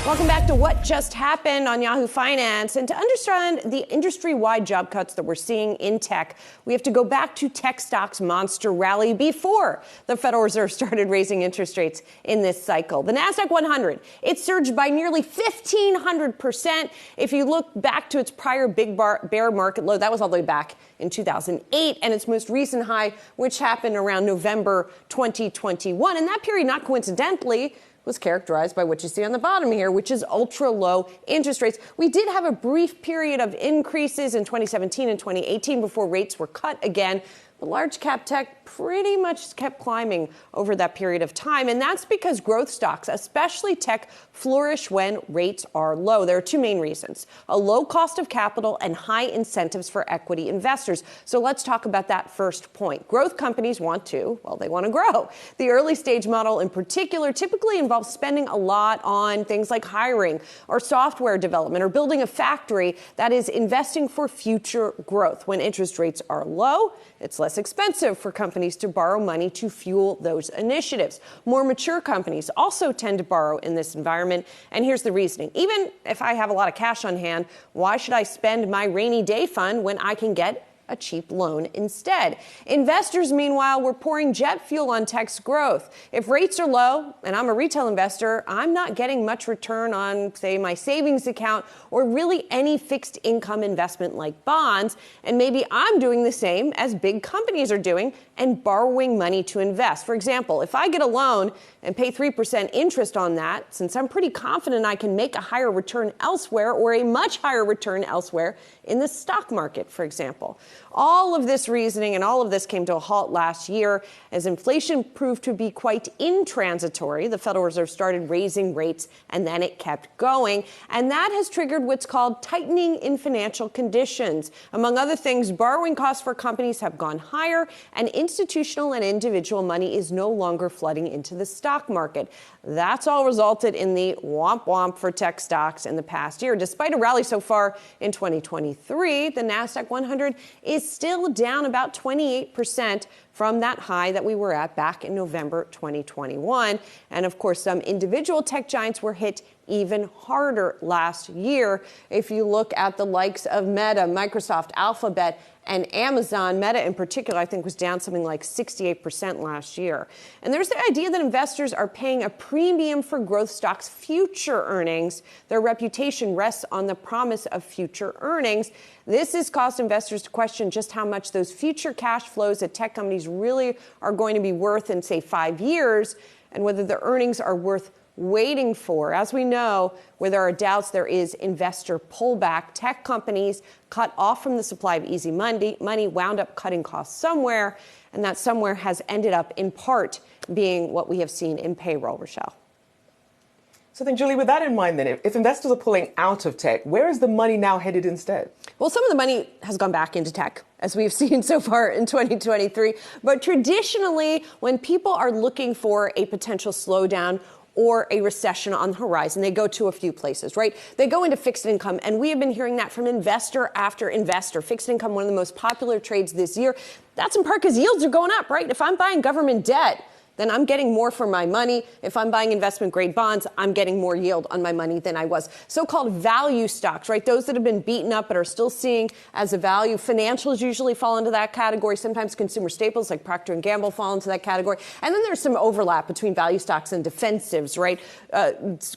Welcome back to What Just Happened on Yahoo Finance. And to understand the industry-wide job cuts that we're seeing in tech, we have to go back to tech stocks' monster rally before the Federal Reserve started raising interest rates in this cycle. The Nasdaq 100, it surged by nearly 1,500%. If you look back to its prior big bear market low, that was all the way back in 2008, and its most recent high, which happened around November 2021. And that period, not coincidentally, was characterized by what you see on the bottom here, which is ultra low interest rates. We did have a brief period of increases in 2017 and 2018 before rates were cut again. But large cap tech pretty much kept climbing over that period of time. And that's because growth stocks, especially tech, flourish when rates are low. There are two main reasons: a low cost of capital and high incentives for equity investors. So let's talk about that first point. Growth companies want to grow. The early stage model in particular typically involves spending a lot on things like hiring or software development or building a factory that is investing for future growth. When interest rates are low, it's less expensive for companies to borrow money to fuel those initiatives. More mature companies also tend to borrow in this environment. And here's the reasoning. Even if I have a lot of cash on hand, why should I spend my rainy day fund when I can get a cheap loan instead? Investors, meanwhile, were pouring jet fuel on tech's growth. If rates are low and I'm a retail investor, I'm not getting much return on, say, my savings account or really any fixed income investment like bonds. And maybe I'm doing the same as big companies are doing and borrowing money to invest. For example, if I get a loan and pay 3% interest on that, since I'm pretty confident I can make a higher return elsewhere or a much higher return elsewhere in the stock market, for example. All of this reasoning and all of this came to a halt last year as inflation proved to be quite intransitory. The Federal Reserve started raising rates and then it kept going. And that has triggered what's called tightening in financial conditions. Among other things, borrowing costs for companies have gone higher and institutional and individual money is no longer flooding into the stock market. That's all resulted in the womp womp for tech stocks in the past year. Despite a rally so far in 2023, the Nasdaq 100 is still down about 28% from that high that we were at back in November 2021. And of course, some individual tech giants were hit even harder last year. If you look at the likes of Meta, Microsoft, Alphabet, and Amazon, Meta in particular, I think was down something like 68% last year. And there's the idea that investors are paying a premium for growth stocks' future earnings. Their reputation rests on the promise of future earnings. This has caused investors to question just how much those future cash flows at tech companies really are going to be worth in, say, 5 years, and whether the earnings are worth waiting for. As we know, where there are doubts, there is investor pullback. Tech companies cut off from the supply of easy money, wound up cutting costs somewhere, and that somewhere has ended up in part being what we have seen in payroll, Rochelle. So then, Julie, with that in mind, then, if investors are pulling out of tech, where is the money now headed instead? Well, some of the money has gone back into tech, as we've seen so far in 2023. But traditionally, when people are looking for a potential slowdown or a recession on the horizon, they go to a few places, right? They go into fixed income, and we have been hearing that from investor after investor. Fixed income, one of the most popular trades this year. That's in part because yields are going up, right? If I'm buying government debt, then I'm getting more for my money. If I'm buying investment-grade bonds, I'm getting more yield on my money than I was. So-called value stocks, right? Those that have been beaten up but are still seeing as a value. Financials usually fall into that category. Sometimes consumer staples like Procter & Gamble fall into that category. And then there's some overlap between value stocks and defensives, right?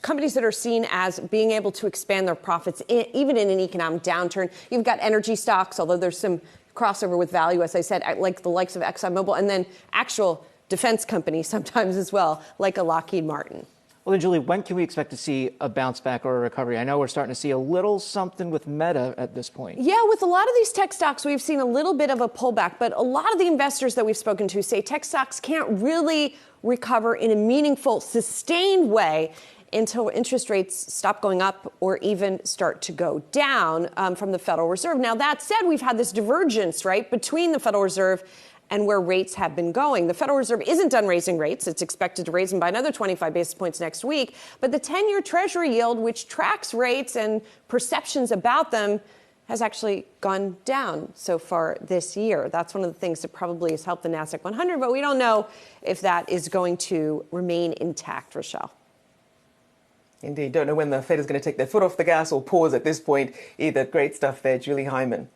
Companies that are seen as being able to expand their profits even in an economic downturn. You've got energy stocks, although there's some crossover with value, as I said, like the likes of ExxonMobil, and then actual defense companies sometimes as well, like a Lockheed Martin. Well, then, Julie, when can we expect to see a bounce back or a recovery? I know we're starting to see a little something with Meta at this point. Yeah, with a lot of these tech stocks, we've seen a little bit of a pullback, but a lot of the investors that we've spoken to say tech stocks can't really recover in a meaningful, sustained way until interest rates stop going up or even start to go down from the Federal Reserve. Now, that said, we've had this divergence, right, between the Federal Reserve and where rates have been going. The Federal Reserve isn't done raising rates. It's expected to raise them by another 25 basis points next week. But the 10-year Treasury yield, which tracks rates and perceptions about them, has actually gone down so far this year. That's one of the things that probably has helped the Nasdaq 100, but we don't know if that is going to remain intact, Rochelle. Indeed. Don't know when the Fed is going to take their foot off the gas or pause at this point either. Great stuff there, Julie Hyman.